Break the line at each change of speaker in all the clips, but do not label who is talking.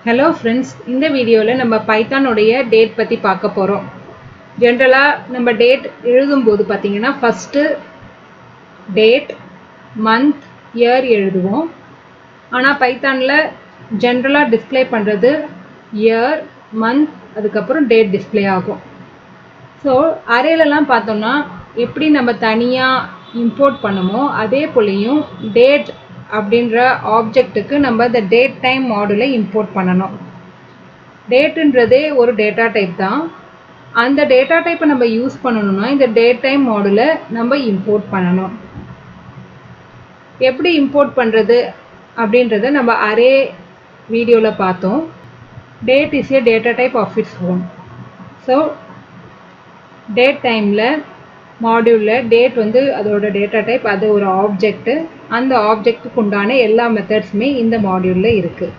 Hello friends, இந்த வீடியோவில் நம்ம பைத்தானுடைய டேட் பற்றி பார்க்க போகிறோம். ஜென்ரலாக நம்ம டேட் எழுதும்போது பார்த்தீங்கன்னா ஃபஸ்ட்டு டேட், மந்த், இயர் எழுதுவோம். ஆனால் பைத்தானில் ஜென்ரலாக டிஸ்பிளே பண்ணுறது இயர், மந்த், அதுக்கப்புறம் டேட் டிஸ்பிளே ஆகும். ஸோ அரேலெலாம் பார்த்தோம்னா எப்படி நம்ம தனியாக இம்போர்ட் பண்ணுமோ அதே போலையும் டேட் அப்படின்ற ஆப்ஜெக்ட்டுக்கு நம்ம இந்த டேட் டைம் மாடுலை இம்போர்ட் பண்ணணும். டேட்டுன்றதே ஒரு டேட்டா டைப் தான். அந்த டேட்டா டைப்பை நம்ம யூஸ் பண்ணணும்னா இந்த டேட் டைம் மாடுலை நம்ம இம்போர்ட் பண்ணணும். எப்படி இம்போர்ட் பண்ணுறது அப்படின்றத நம்ம அரே வீடியோவில் பார்த்தோம். Date is a data type of its own. So date டைமில் மாடியூலில் டேட் வந்து அதோட டேட்டா டைப், அது ஒரு ஆப்ஜெக்ட்டு. அந்த ஆப்ஜெக்ட்டுக்கு உண்டான எல்லா மெத்தட்ஸுமே இந்த மாடியூலில் இருக்குது.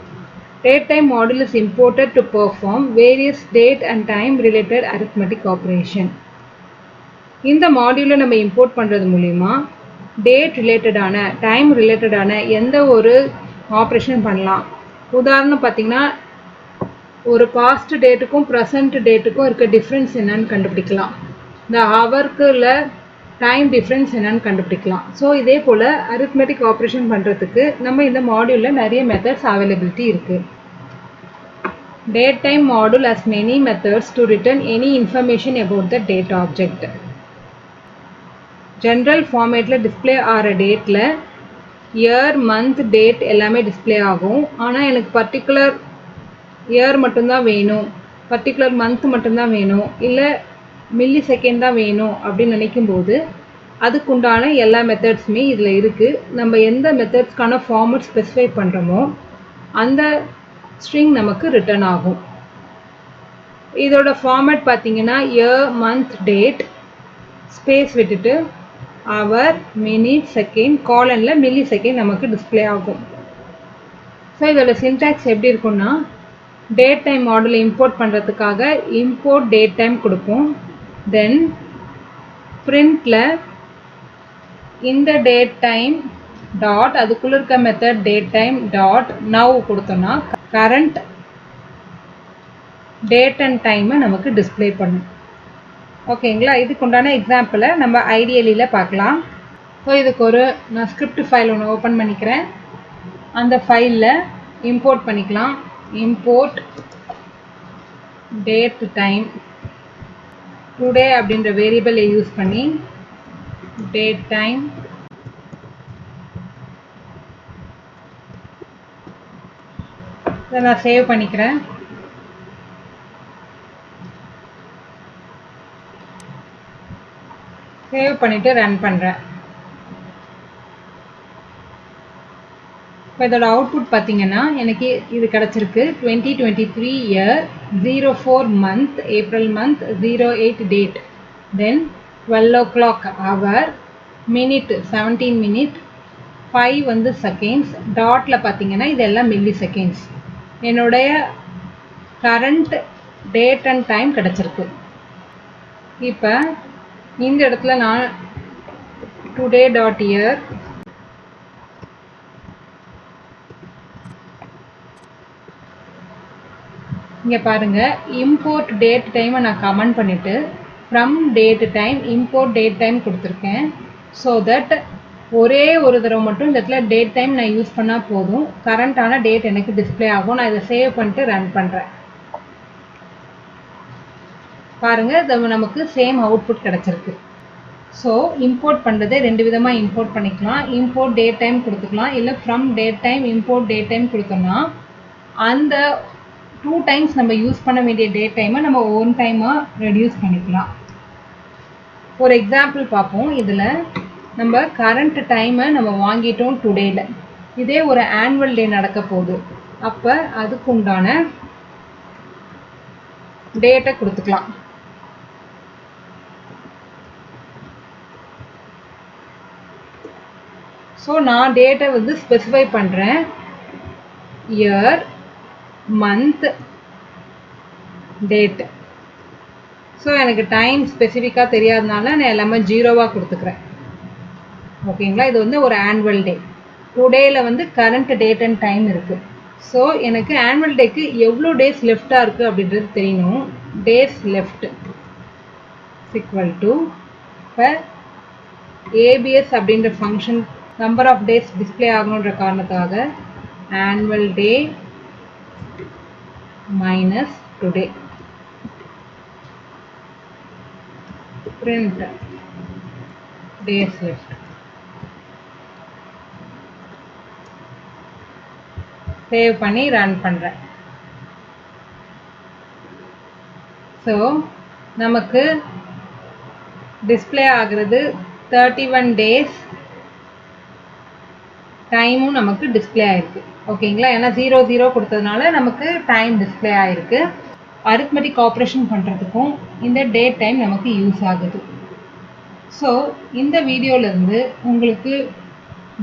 Date time module is imported to perform various date and time related arithmetic operation. இந்த மாடியூலை நம்ம இம்போர்ட் பண்ணுறது மூலிமா டேட் ரிலேட்டடான, டைம் ரிலேட்டடான எந்த ஒரு ஆப்ரேஷன் பண்ணலாம். உதாரணம் பார்த்திங்கன்னா ஒரு பாஸ்ட் டேட்டுக்கும் ப்ரெசண்ட் டேட்டுக்கும் இருக்க டிஃப்ரென்ஸ் என்னன்னு கண்டுபிடிக்கலாம். இந்த ஹவர்க்குள்ள டைம் டிஃப்ரென்ஸ் என்னன்னு கண்டுபிடிக்கலாம். ஸோ இதே போல் அரித்மெட்டிக் ஆப்ரேஷன் பண்ணுறதுக்கு நம்ம இந்த மாடியூலில் நிறைய மெத்தட்ஸ் அவைலபிலிட்டி இருக்குது. Date time module has many methods to return any information about the date object. General formatல display ஆகிற டேட்டில் இயர், மந்த், டேட் எல்லாமே டிஸ்பிளே ஆகும். ஆனால் எனக்கு பர்டிகுலர் இயர் மட்டும்தான் வேணும், பர்டிகுலர் மந்த் மட்டும்தான் வேணும், இல்லை மில்லி செகண்ட் தான் வேணும் அப்படின்னு நினைக்கும்போது அதுக்குண்டான எல்லா மெத்தட்ஸுமே இதில் இருக்குது. நம்ம எந்த மெத்தட்ஸ்க்கான ஃபார்மட் ஸ்பெசிஃபை பண்ணுறோமோ அந்த ஸ்ட்ரிங் நமக்கு ரிட்டர்ன் ஆகும். இதோட ஃபார்மேட் பார்த்தீங்கன்னா இயர், மந்த், டேட், ஸ்பேஸ் விட்டுட்டு அவர், மினிட், செகண்ட், காலனில் மில்லி செகண்ட் நமக்கு டிஸ்பிளே ஆகும். ஸோ இதோட சின்டாக்ஸ் எப்படி இருக்குன்னா, டேட் டைம் மாடலை இம்போர்ட் பண்ணுறதுக்காக இம்போர்ட் டேட் டைம் கொடுப்போம். தென் பிரிண்டில் இந்த டேட் டைம் டாட் அதுக்குள்ளே இருக்க method date time dot now கொடுத்தோன்னா கரண்ட் டேட் அண்ட் டைமை நமக்கு டிஸ்பிளே பண்ணும். ஓகேங்களா? இதுக்கு உண்டான எக்ஸாம்பிளை நம்ம ஐடியலியில் பார்க்கலாம். ஸோ இதுக்கு நான் ஸ்கிரிப்ட் ஃபைல் ஒன்று ஓப்பன் பண்ணிக்கிறேன். அந்த ஃபைலில் இம்போர்ட் பண்ணிக்கலாம். இம்போர்ட் டேட் டைம் டுடே அப்படின்ற வேரியபிளை யூஸ் பண்ணி டேட் டைம் இதை நான் சேவ் பண்ணிக்கிறேன். சேவ் பண்ணிவிட்டு ரன் பண்ணுறேன். இப்போ இதோட அவுட்புட் பார்த்தீங்கன்னா எனக்கு இது கிடச்சிருக்கு. 2023 year, 04 month, April month, 08 date, then 12 o'clock hour, minute 17 minute, 5 வந்து செகண்ட்ஸ், டாட்டில் பார்த்தீங்கன்னா இதெல்லாம் மில்லி செகண்ட்ஸ். என்னுடைய கரண்ட் டேட் அண்ட் டைம் கிடச்சிருக்கு. இப்போ இந்த இடத்துல நான் டுடே டாட் இயர் இங்கே பாருங்கள், இம்போர்ட் டேட் டைமை நான் கமெண்ட் பண்ணிவிட்டு from date time import date time கொடுத்துருக்கேன். ஸோ தட் ஒரே ஒரு தடவை மட்டும் இந்த இடத்துல டேட் டைம் நான் யூஸ் பண்ணால் போதும், கரண்ட்டான டேட் எனக்கு டிஸ்பிளே ஆகும். நான் இதை சேவ் பண்ணிட்டு ரன் பண்ணுறேன். பாருங்கள், இது நமக்கு சேம் அவுட்புட் கிடச்சிருக்கு. ஸோ இம்போர்ட் பண்ணுறதே ரெண்டு விதமாக இம்போர்ட் பண்ணிக்கலாம். இம்போர்ட் டேட் டைம் கொடுத்துக்கலாம், இல்லை from date time import date time கொடுத்தோம்னா அந்த 2 டைம்ஸ் நம்ம யூஸ் பண்ண வேண்டிய டேட் டைமை நம்ம 1 டைமாக ரெடியூஸ் பண்ணிக்கலாம். ஒரு எக்ஸாம்பிள் பார்ப்போம். இதில் நம்ம கரண்ட் டைமை நம்ம வாங்கிட்டோம் டுடேல. இதே ஒரு ஆனுவல் டே நடக்க போகுது, அப்போ அதுக்கு உண்டான டேட்டை கொடுத்துக்கலாம். ஸோ நான் டேட்டை வந்து ஸ்பெசிஃபை பண்ணுறேன். Year, month, date. ஸோ எனக்கு டைம் ஸ்பெசிஃபிக்காக தெரியாதனால நான் எல்லாமே 0வாக கொடுத்துக்கிறேன். ஓகேங்களா? இது வந்து ஒரு ஆனுவல் டே. டுடேயில் வந்து கரண்ட் டேட் அண்ட் டைம் இருக்குது. ஸோ எனக்கு ஆனுவல் டேக்கு எவ்வளோ டேஸ் லெஃப்டாக இருக்குது அப்படின்றது தெரியணும். டேஸ் லெஃப்ட் ஈக்குவல் டு இப்போ ஏபிஎஸ் அப்படின்ற function number of days display ஆகணுன்ற காரணத்துக்காக annual day minus today print days left. Save பண்ணி ரன் பண்ணுறேன். ஸோ நமக்கு டிஸ்பிளே ஆகிறது 31 டேஸ் டைமும் நமக்கு டிஸ்பிளே ஆயிருக்கு. ஓகேங்களா, ஏன்னா 00 கொடுத்ததுனால நமக்கு டைம் டிஸ்பிளே ஆயிருக்கு. அரித்மெட்டிக் ஆப்ரேஷன் பண்ணுறதுக்கும் இந்த டேட் டைம் நமக்கு யூஸ் ஆகுது. ஸோ இந்த வீடியோவிலேருந்து உங்களுக்கு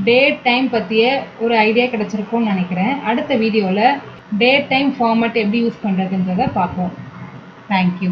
டேட் டைம் பற்றிய ஒரு ஐடியா கிடச்சிருக்கும்னு நினைக்கிறேன். அடுத்த வீடியோவில் டேட் டைம் ஃபார்மேட் எப்படி யூஸ் பண்ணுறதுன்றதை பார்ப்போம். தேங்க்யூ.